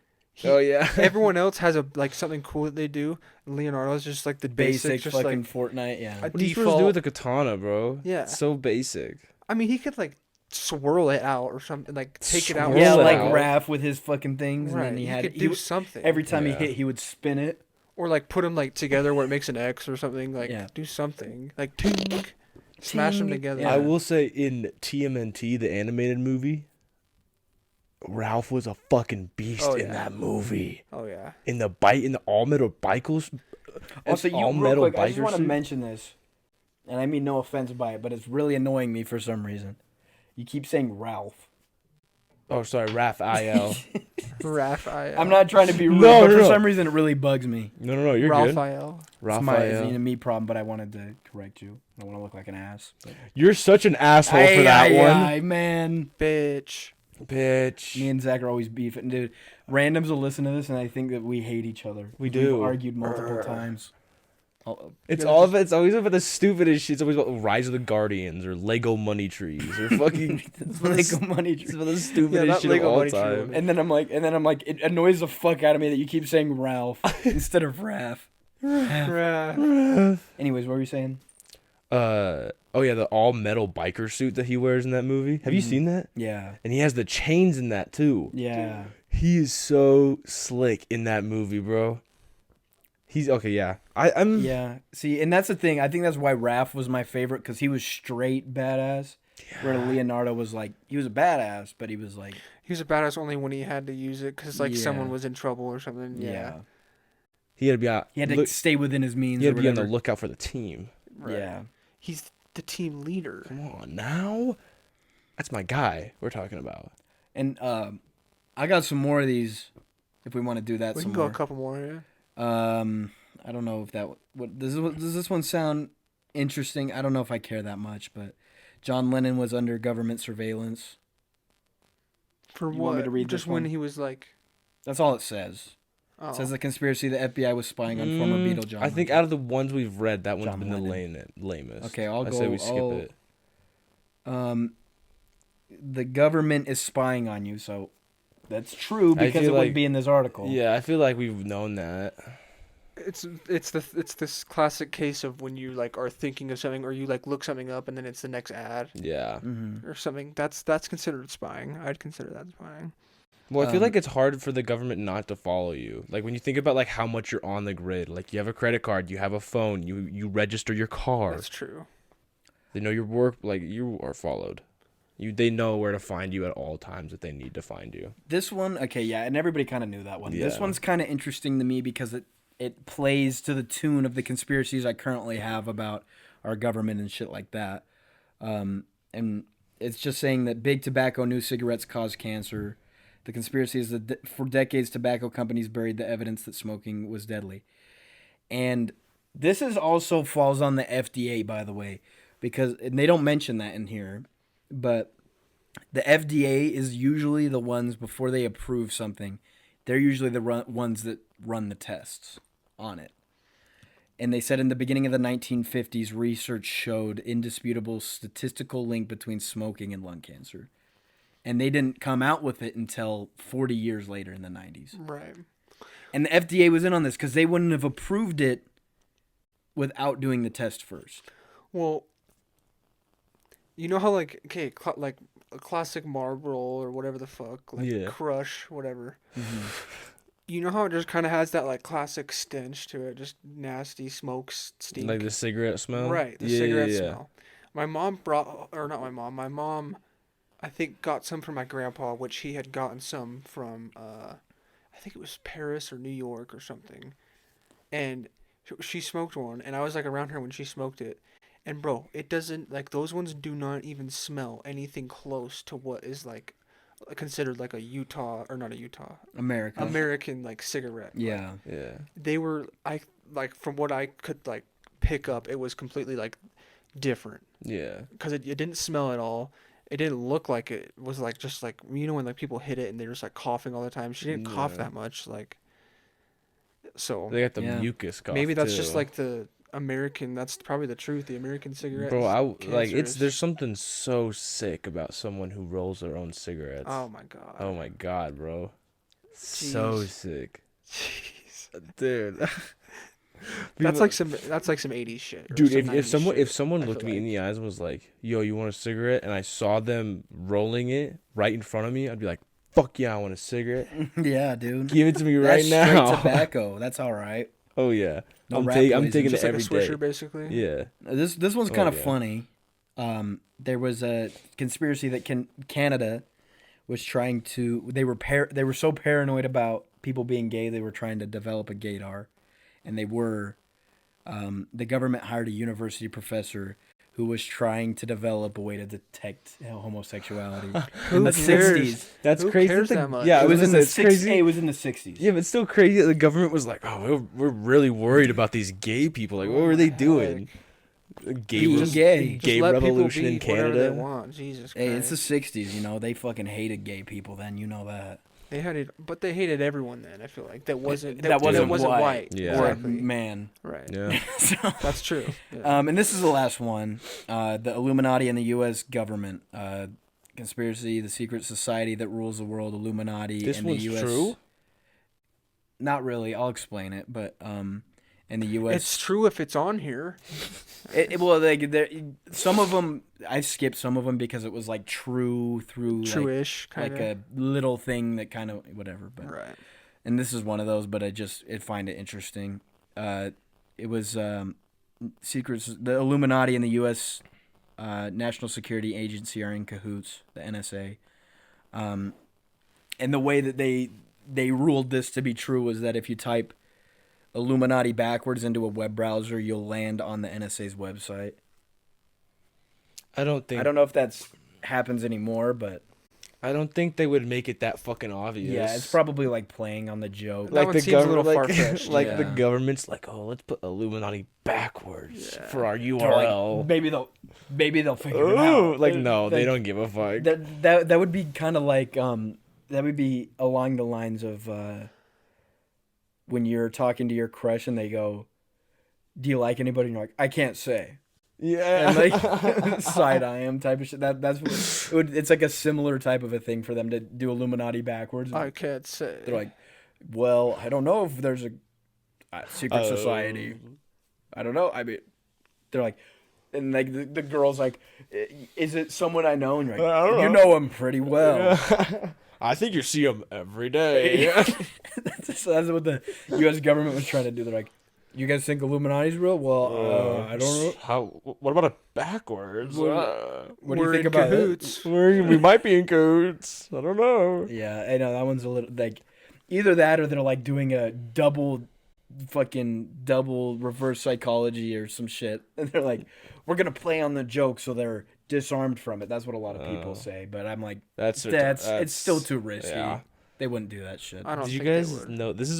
Oh, yeah. everyone else has something cool that they do. Leonardo's just like the basic just fucking like Fortnite. Yeah. a What are you supposed to do with a katana, bro? Yeah. It's so basic. I mean, he could like swirl it out or something, like take it out. with Yeah, Roll it like out. Raph with his fucking things, Right. and then He could he do would- something. every time Yeah. he hit, he would spin it. Or like put them like together where it makes an X or something. Like Yeah. do something. Like tink, smash them Ting. together. Yeah. I will say in TMNT, the animated movie, Ralph was a fucking beast Oh, in yeah. that movie. Oh yeah. In the all metal bikers. Also, all real metal quick, I just biker want to suit. mention this, and I mean no offense by it, but it's really annoying me for some reason. You keep saying Ralph. Oh, sorry, Raphael. Raphael. I'm not trying to be rude, No, but no, for no. some reason it really bugs me. No, you're good. Raphael. It's a me problem, but I wanted to correct you. I don't want to look like an ass. You're such an asshole for that one. Aye, man. Bitch. Bitch. Me and Zach are always beefing. Dude, randoms will listen to this, and I think that we hate each other. We We've do. argued multiple times. It's always about the stupidest shit. It's always about Rise of the Guardians or Lego Money Trees or fucking It's Lego money. It's about the stupidest that shit Lego of all Money Tree time. one. And then I'm like, it annoys the fuck out of me that you keep saying Ralph instead of Raph. Anyways, what were you saying? Oh yeah, the all metal biker suit that he wears in that movie. Have you seen that? Yeah. And he has the chains in that too. Yeah. He is so slick in that movie, bro. He's okay, yeah. I'm Yeah. See, and that's the thing. I think that's why Raph was my favorite, because he was straight badass. Where Leonardo was like, he was a badass, but he was like, He was a badass only when he had to use it because like Yeah. someone was in trouble or something. yeah. He had to be out. He had to stay within his means. He had or to be on the whatever. lookout for the team. Right. Yeah. He's the team leader. Come on now. That's my guy we're talking about. And I got some more of these. If we want to do that, We some can go more. a couple more. Yeah. I don't know if that. What does this one sound interesting? I don't know if I care that much, but John Lennon was under government surveillance. For You what? want me to read Just this when one? he was like. That's all it says. Oh. It says the conspiracy the FBI was spying on former Beatle John. I think Lennon. out of the ones we've read, that one's John been the Lennon. lamest. Okay, I'll I go. say we skip it. The government is spying on you, so That's true because it would be in this article. Yeah, I feel like we've known that. It's this classic case of when you like are thinking of something or you like look something up and then it's the next ad Yeah. or something. That's considered spying. I'd consider that spying. Well, I feel like it's hard for the government not to follow you. Like when you think about like how much you're on the grid, like you have a credit card, you have a phone, you register your car. That's true. They know your work, like you are followed. They know where to find you at all times if they need to find you. This one, okay, yeah, and everybody kind of knew that one. Yeah. This one's kind of interesting to me because it plays to the tune of the conspiracies I currently have about our government and shit like that. And it's just saying that big tobacco new cigarettes cause cancer. The conspiracy is that for decades, tobacco companies buried the evidence that smoking was deadly. And this is also falls on the FDA, by the way, and they don't mention that in here, but the FDA is usually the ones, before they approve something, they're usually the ones that run the tests on it. And they said in the beginning of the 1950s, research showed indisputable statistical link between smoking and lung cancer. And they didn't come out with it until 40 years later in the 90s. Right. And the FDA was in on this because they wouldn't have approved it without doing the test first. Well, you know how like like a classic Marlboro or whatever the fuck, like Crush, whatever. Mm-hmm. You know how it just kind of has that like classic stench to it, just nasty smoke stink. Like the cigarette smell? Right, the cigarette smell. My mom my mom, I think, got some from my grandpa, which he had gotten some from, I think it was Paris or New York or something. And she smoked one, and I was like around her when she smoked it. And bro, it doesn't, like, those ones do not even smell anything close to what is like considered like American like cigarette. Yeah. Like, yeah. They were, from what I could like pick up, it was completely like different. Yeah. Because it didn't smell at all. It didn't look like it was like just like, you know, when like people hit it and they're just like coughing all the time. She didn't cough that much, like. So they got the mucus cough. Maybe that's too. just like the American. That's probably the truth. The American cigarette. Bro, there's something so sick about someone who rolls their own cigarettes. Oh my god. Oh my god, bro. Jeez. So sick. Jeez. Dude. That's like some 80s shit. Dude, if someone looked me in the eyes and was like, "Yo, you want a cigarette?" and I saw them rolling it right in front of me, I'd be like, "Fuck yeah, I want a cigarette." Yeah, dude. Give it to me right now. That's straight tobacco. That's all right. Oh yeah. No I'm taking it like every a swisher, day. Basically. Yeah. This one's kind of funny. There was a conspiracy that Canada was trying to. They were so paranoid about people being gay, they were trying to develop a gaydar, and they were. The government hired a university professor who was trying to develop a way to detect homosexuality in the 60s. That's Who crazy. cares that much? Yeah, It was in the 60s. crazy. It was in the 60s. Yeah, but it's still crazy that the government was like, "Oh, we're really worried about these gay people. Like, what were they doing?" Being gay. Gay let revolution people in be whatever Canada. They want. Jesus Christ. Hey, it's the 60s, you know. They fucking hated gay people then, you know that. They hated everyone then. I feel like that wasn't white. Yeah. Or Exactly. man. Right. Yeah. So, That's true. Yeah. and this is the last one. The Illuminati and the U.S. government. Conspiracy, the secret society that rules the world, Illuminati. This and one's the US. true? Not really. I'll explain it. But in the U.S. It's true if it's on here. Some of them, I skipped some of them because it was like True-ish, kind of. like a little thing that kind of, whatever. But, right. and this is one of those, but I find it interesting. It was secrets. The Illuminati and the U.S. National Security Agency are in cahoots, the NSA. And the way that they ruled this to be true was that if you type Illuminati backwards into a web browser, you'll land on the NSA's website. I don't know if that's happens anymore, but I don't think they would make it that fucking obvious. yeah, it's probably like playing on the joke. That one seems a little far-fetched. Like Yeah. the government's like, "Oh, let's put Illuminati backwards for our Or URL." like, maybe they'll figure it out. Like no, they don't give a fuck. That would be kind of like that would be along the lines of when you're talking to your crush and they go, "Do you like anybody?" And you're like, "I can't say." Yeah. and like side eye him type of shit. That's what it's like a similar type of a thing for them to do Illuminati backwards. I can't say. They're like, well, I don't know if there's a secret society. I don't know. I mean, they're like, and like the girl's like, is it someone I know? And you're like, I don't you know him pretty well. I think you see him every day. So that's what the U.S. government was trying to do. They're like, you guys think Illuminati's real? Well, I don't know. How? What about it backwards? What do you We're think in about cahoots. We might be in cahoots. I don't know. it? Yeah, I know that one's a little like either that or they're like doing a double reverse psychology or some shit, and they're like, we're gonna play on the joke so they're disarmed from it. That's what a lot of people say, but I'm like, that's it's still too risky. Yeah. They wouldn't do that shit. I don't Did you think they guys would. know this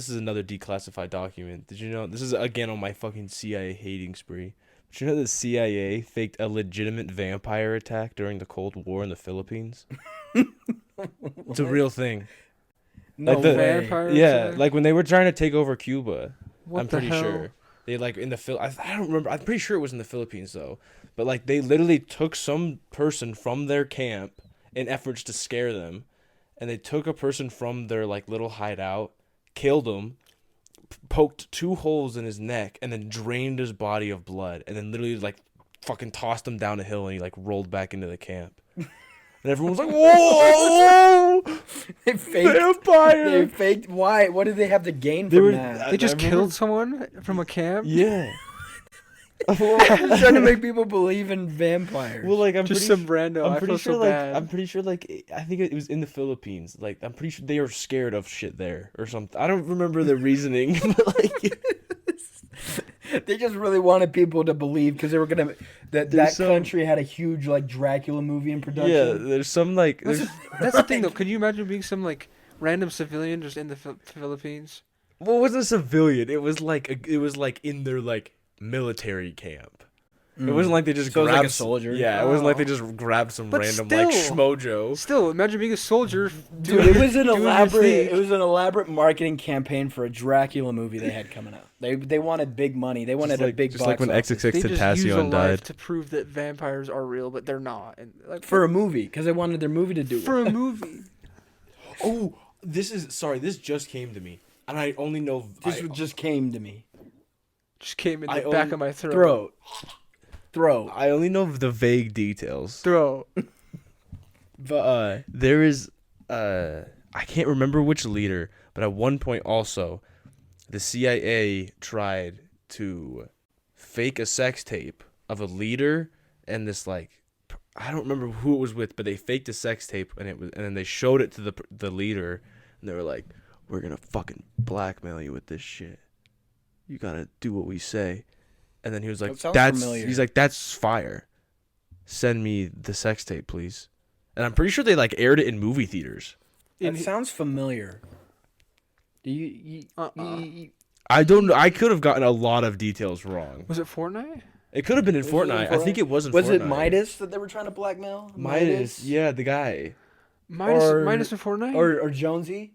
is another declassified document? Did you know this is again on my fucking CIA hating spree? Did you know the CIA faked a legitimate vampire attack during the Cold War in the Philippines? It's a real thing. No like the way. Vampire Yeah, attack? like when they were trying to take over Cuba. What I'm the pretty hell? sure they like in the I don't remember. I'm pretty sure it was in the Philippines though. But like they literally took some person from their camp in efforts to scare them, and they took a person from their like little hideout, killed him, poked 2 holes in his neck, and then drained his body of blood, and then literally like fucking tossed him down a hill, and he like rolled back into the camp. And everyone was like, "Whoa! They faked Vampire!" They faked. Why? What did they have to gain They from were- that? They just I remember- killed someone from a camp? Yeah. They're trying to make people believe in vampires. Well, like I'm Just pretty some rando. I'm I pretty feel sure, so like bad. I'm pretty sure, like I think it was in the Philippines. Like I'm pretty sure they were scared of shit there or something. I don't remember the reasoning, but like they just really wanted people to believe because they were gonna that There's some- country had a huge like Dracula movie in production. yeah, there's some like That's, there's, that's the thing, though. Could you imagine being some like random civilian just in the Philippines? what was a civilian? It was like in their like military camp. It wasn't like they just So it was grabbed like a soldier? Yeah, it wasn't like they Oh. just grabbed some But random still- like schmojo. Still, imagine being a soldier. Dude, it was an doing your elaborate. thing. It was an elaborate marketing campaign for a Dracula movie they had coming out. They wanted big money. They wanted a big just like box when office. XXX They just use a Tentacion life died. to prove that vampires are real, but they're not. And like for a movie because they wanted their movie to do it. for a movie. Oh, this just came to me, and I only know This just came to me. Just came in I the back own- of my throat. Throat. I only know the vague details. Throat. But there is I can't remember which leader, but at one point also the CIA tried to fake a sex tape of a leader and this like I don't remember who it was with, but they faked a sex tape and then they showed it to the leader and they were like, "We're going to fucking blackmail you with this shit. You got to do what we say." And then he was like, That sounds "That's familiar. he's like, that's fire. Send me the sex tape, please." And I'm pretty sure they like aired it in movie theaters. That sounds familiar. Do you I don't know. I could have gotten a lot of details wrong. Was it Fortnite? It could have been in Was it in Fortnite. I think it was in was Fortnite. it Midas that they were trying to blackmail? Midas. Yeah, the guy. Minus in Fortnite? or Jonesy,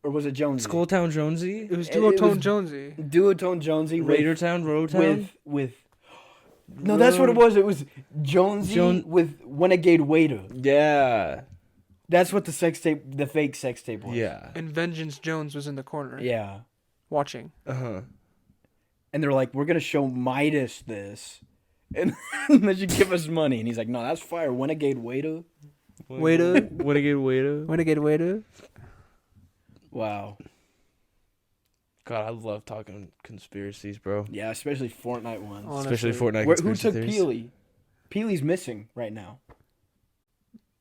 or was it Jonesy? Skulltown Jonesy. It was it Duotone was- Jonesy. Duotone Jonesy with- Raidertown, Roadtown. with no, that's what it was. It was Jonesy with Renegade Waiter. Yeah. That's what the fake sex tape was. Yeah. And Vengeance Jones was in the corner. Yeah. Watching. Uh-huh. And they're like, we're gonna show Midas this, and they should give us money. And he's like, no, that's fire. Renegade Waiter. Waiter. Waiter. Waiter. Wow. God, I love talking conspiracies, bro. Yeah, especially Fortnite ones. Honestly. Especially Fortnite Who conspiracy took theories. Peely? Peely's missing right now.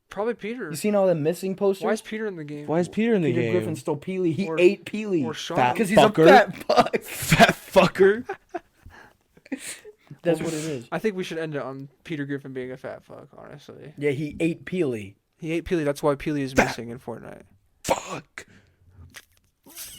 Probably Peter. You seen all the missing posters? Why is Peter in the game? Why is Peter in the Peter game? Griffin stole Peely? He Or- ate Peely. or Sean. Fat Because he's fucker. a fat fuck. Fat fucker. That's what it is. I think we should end it on Peter Griffin being a fat fuck, honestly. Yeah, he ate Peely. He ate Peely, that's why Peely is missing in Fortnite. Fuck.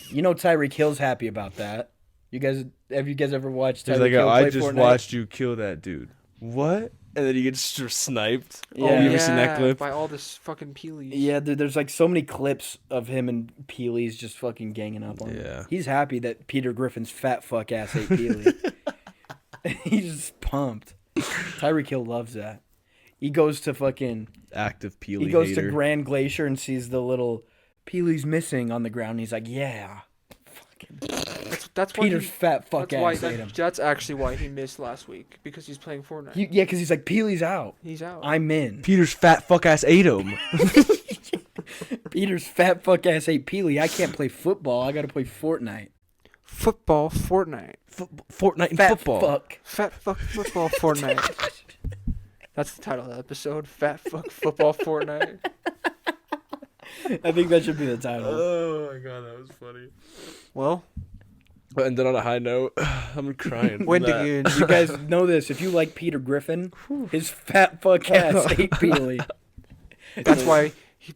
You know Tyreek Hill's happy about that. Have you guys ever watched He's Tyreek like, Hill I play just Fortnite? watched you kill that dude. What? And then he gets sniped. Yeah. Oh, you ever seen that clip? By all this fucking Peelys. Yeah, there's like so many clips of him and Peely's just fucking ganging up on him. Yeah. He's happy that Peter Griffin's fat fuck ass ate Peely. He's just pumped. Tyreek Hill loves that. He goes to fucking. Active Peely He goes hater. to Grand Glacier and sees the little Peely's missing on the ground. And he's like, yeah. That's why Peter's fat fuck ass ate him. That's actually why he missed last week, because he's playing Fortnite. Yeah, because he's like, Peely's out. He's out. I'm in. Peter's fat fuck ass ate him. Peter's fat fuck ass ate Peely. I can't play football. I got to play Fortnite. Football Fortnite. Fortnite and Fat football. fuck. Fat fuck football Fortnite. That's the title of the episode. Fat fuck football Fortnite. I think that should be the title. Oh my god, that was funny. Well, And then on a high note, I'm crying. when That- did You guys know this. If you like Peter Griffin, his fat fuck ass ate Peely. That's why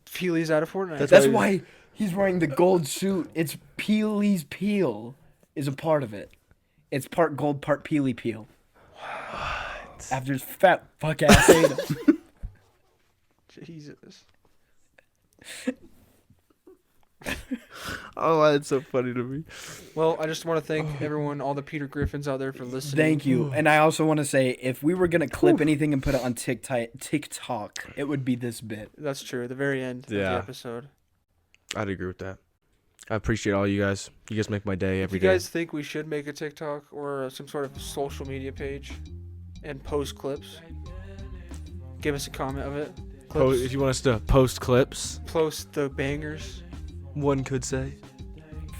Peely's out of Fortnite. That's why he's wearing the gold suit. It's Peely's peel is a part of it. It's part gold, part Peely peel. What? After his fat fuck ass ate him. Jesus. Oh, that's so funny to me. Well, I just want to thank everyone, all the Peter Griffins out there for listening. Thank you. And I also want to say, if we were going to clip anything and put it on TikTok, it would be this bit. That's true. The very end of the episode. I'd agree with that. I appreciate all you guys. You guys make my day every If you day. guys think we should make a TikTok or some sort of social media page and post clips, give us a comment of it. If you want us to post clips, Post the bangers. one could say.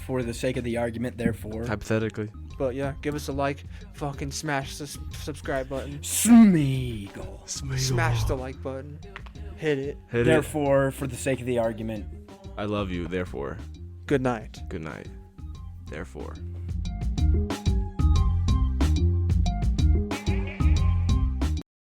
For the sake of the argument, therefore. Hypothetically. But yeah, give us a like. Fucking smash the subscribe button. Smeagol. Smash the like button. Hit it. Hit it. Therefore, for the sake of the argument. I love you, therefore. Good night. Good night. Therefore.